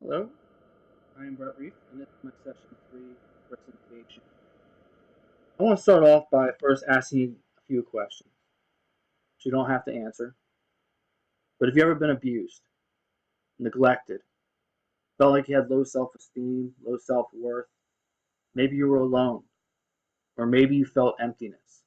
Hello, I am Brett Reef, and this is my session 3 presentation. I want to start off by first asking you a few questions, which you don't have to answer. But have you ever been abused, neglected, felt like you had low self-esteem, low self-worth? Maybe you were alone, or maybe you felt emptiness.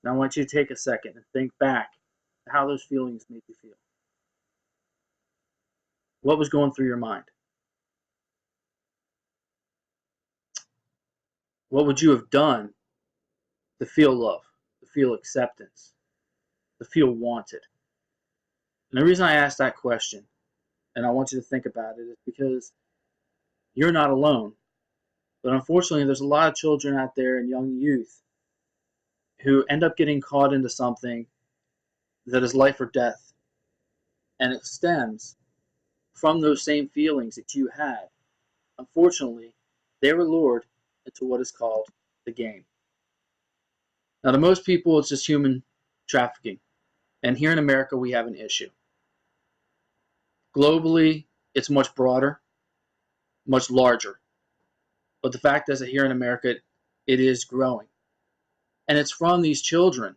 Now I want you to take a second and think back to how those feelings made you feel. What was going through your mind? What would you have done to feel love, to feel acceptance, to feel wanted? And the reason I asked that question and I want you to think about it is because you're not alone. But unfortunately, there's a lot of children out there and young youth who end up getting caught into something that is life or death. And it stems from those same feelings that you had. Unfortunately, they were lured into what is called the game. Now, to most people, it's just human trafficking. And here in America, we have an issue. Globally, it's much broader, much larger. But the fact is that here in America, it is growing. And it's from these children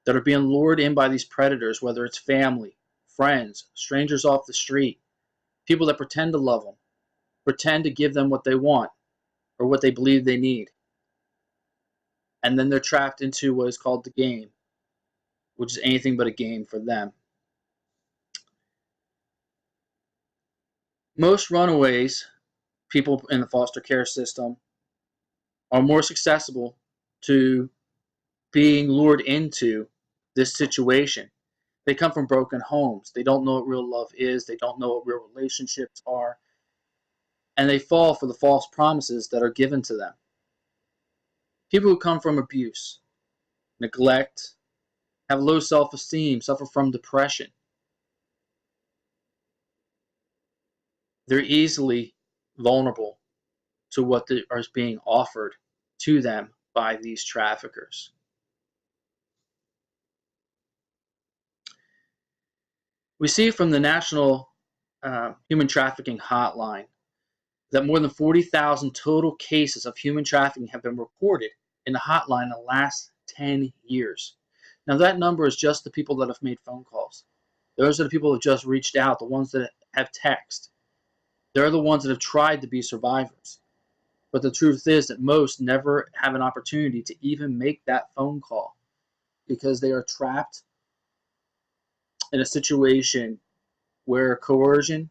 that are being lured in by these predators, whether it's family, friends, strangers off the street, people that pretend to love them, pretend to give them what they want or what they believe they need. And then they're trapped into what is called the game, which is anything but a game for them. Most runaways, people in the foster care system, are more susceptible to being lured into this situation. They come from broken homes. They don't know what real love is. They don't know what real relationships are. And they fall for the false promises that are given to them. People who come from abuse, neglect, have low self-esteem, suffer from depression. They're easily vulnerable to what is being offered to them by these traffickers. We see from the National Human Trafficking Hotline that more than 40,000 total cases of human trafficking have been reported in the hotline in the last 10 years. Now, that number is just the people that have made phone calls. Those are the people who have just reached out, the ones that have texted. They're the ones that have tried to be survivors. But the truth is that most never have an opportunity to even make that phone call because they are trapped in a situation where coercion,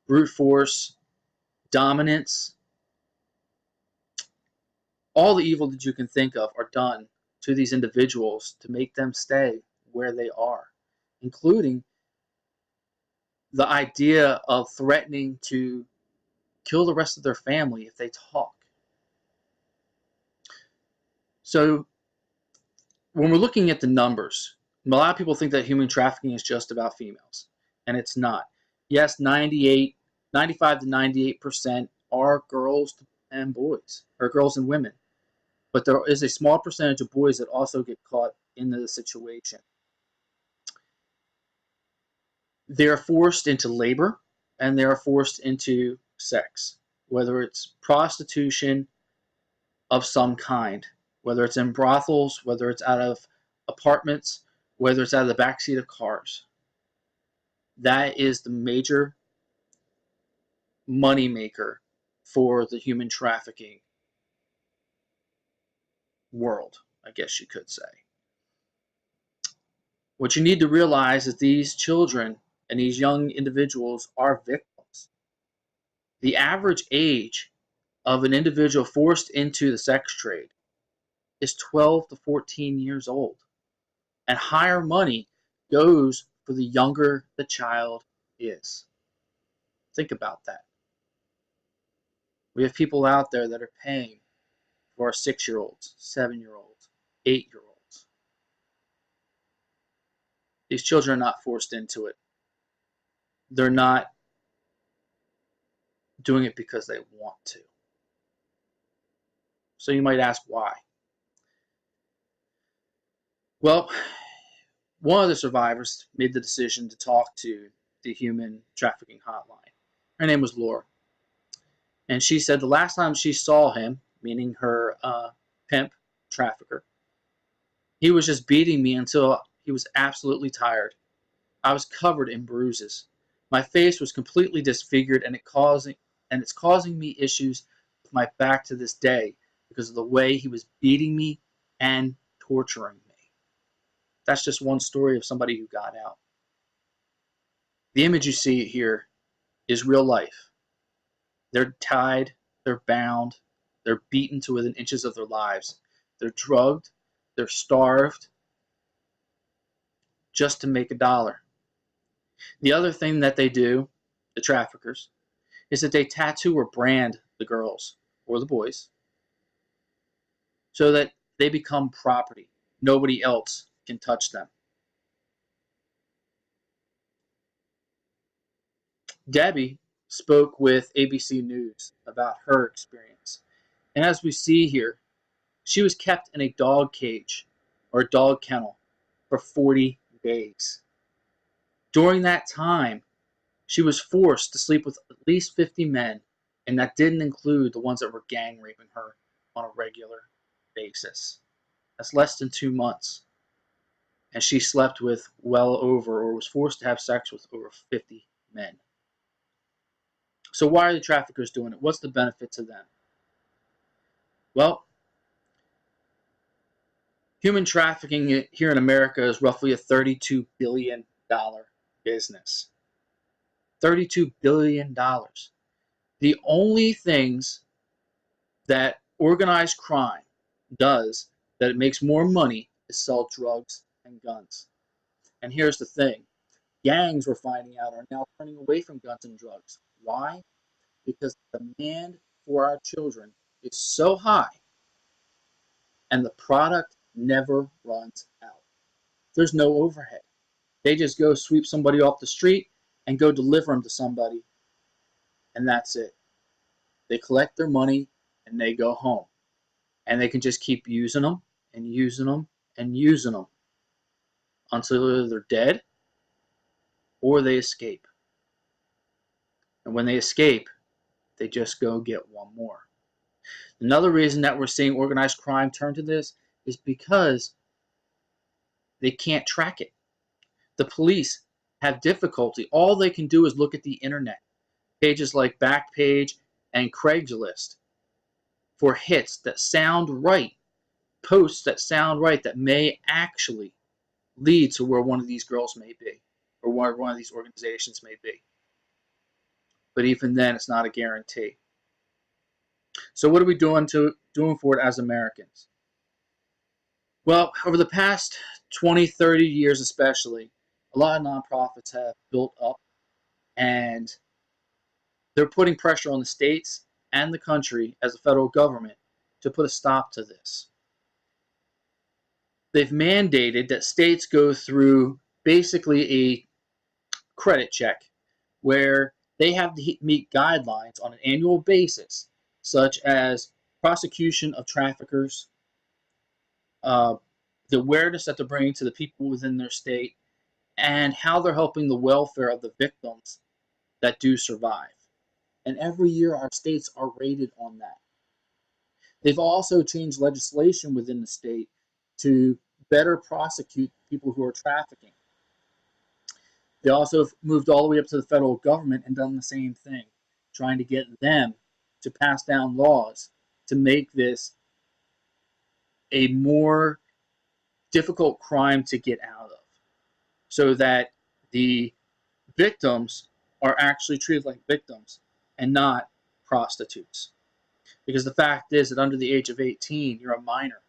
brute force, dominance, all the evil that you can think of are done to these individuals to make them stay where they are, including the idea of threatening to kill the rest of their family if they talk. So when we're looking at the numbers, a lot of people think that human trafficking is just about females, and it's not. Yes, 95 to 98% are girls and boys, or girls and women. But there is a small percentage of boys that also get caught in the situation. They are forced into labor and they are forced into sex, whether it's prostitution of some kind, whether it's in brothels, whether it's out of apartments, whether it's out of the backseat of cars. That is the major money maker for the human trafficking world, I guess you could say. What you need to realize is these children and these young individuals are victims. The average age of an individual forced into the sex trade is 12 to 14 years old. And higher money goes for the younger the child is. Think about that. We have people out there that are paying for our 6-year-olds, 7-year-olds, 8-year-olds. These children are not forced into it. They're not doing it because they want to. So you might ask why. Well, one of the survivors made the decision to talk to the human trafficking hotline. Her name was Laura. And she said the last time she saw him, meaning her pimp, trafficker, he was just beating me until he was absolutely tired. I was covered in bruises. My face was completely disfigured, and it's causing me issues with my back to this day because of the way he was beating me and torturing me. That's just one story of somebody who got out. The image you see here is real life. They're tied, they're bound, they're beaten to within inches of their lives. They're drugged, they're starved just to make $1. The other thing that they do, the traffickers, is that they tattoo or brand the girls or the boys so that they become property. Nobody else can touch them. Debbie spoke with ABC News about her experience. And as we see here, she was kept in a dog cage or a dog kennel for 40 days. During that time, she was forced to sleep with at least 50 men, and that didn't include the ones that were gang raping her on a regular basis. That's less than 2 months. And she slept with well over, or was forced to have sex with over 50 men. So why are the traffickers doing it? What's the benefit to them? Well, human trafficking here in America is roughly a $32 billion business. $32 billion. The only things that organized crime does that it makes more money is sell drugs and guns. And here's the thing. Gangs, we're finding out, are now turning away from guns and drugs. Why? Because the demand for our children is so high and the product never runs out. There's no overhead. They just go sweep somebody off the street and go deliver them to somebody, and that's it. They collect their money and they go home. And they can just keep using them and using them and using them until they're dead or they escape. And when they escape, they just go get one more. Another reason that we're seeing organized crime turn to this is because they can't track it. The police have difficulty. All they can do is look at the internet, pages like Backpage and Craigslist, for hits that sound right, posts that sound right, that may actually lead to where one of these girls may be, or where one of these organizations may be. But even then, it's not a guarantee. So what are we doing for it as Americans? Well, over the past 20, 30 years especially, a lot of nonprofits have built up, and they're putting pressure on the states and the country as a federal government to put a stop to this. They've mandated that states go through basically a credit check where they have to meet guidelines on an annual basis, such as prosecution of traffickers, the awareness that they're bringing to the people within their state, and how they're helping the welfare of the victims that do survive. And every year our states are rated on that. They've also changed legislation within the state to better prosecute people who are trafficking. They also have moved all the way up to the federal government and done the same thing, trying to get them to pass down laws to make this a more difficult crime to get out of, so that the victims are actually treated like victims and not prostitutes. Because the fact is that under the age of 18, you're a minor.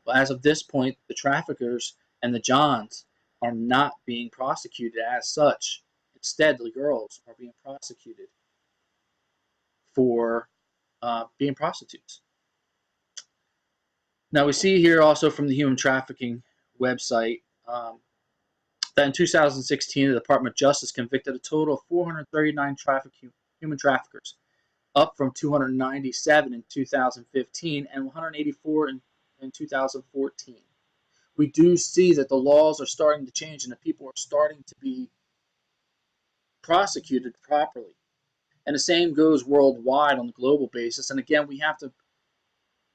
But as of this point, the traffickers and the Johns are not being prosecuted as such. Instead, the girls are being prosecuted for being prostitutes. Now, we see here also from the human trafficking website that in 2016, the Department of Justice convicted a total of 439 human traffickers, up from 297 in 2015 and 184 in 2014. We do see that the laws are starting to change and that people are starting to be prosecuted properly. And the same goes worldwide on the global basis. And again, we have to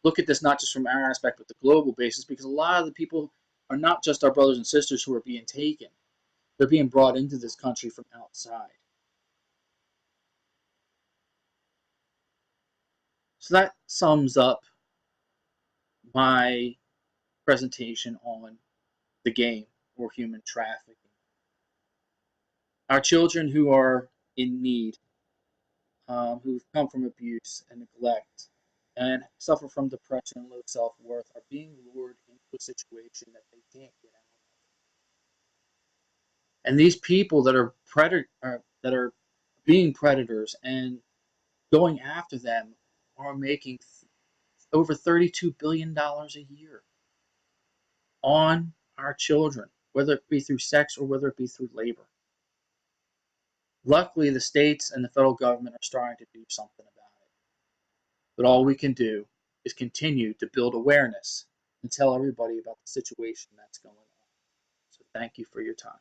look at this not just from our aspect, but the global basis, because a lot of the people are not just our brothers and sisters who are being taken. They're being brought into this country from outside. So that sums up my presentation on the game or human trafficking. Our children who are in need, who've come from abuse and neglect, and suffer from depression and low self-worth, are being lured into a situation that they can't get out of. And these people that are that are being predators and going after them are making over $32 billion a year on our children, whether it be through sex or whether it be through labor. Luckily, the states and the federal government are starting to do something about it. But all we can do is continue to build awareness and tell everybody about the situation that's going on. So thank you for your time.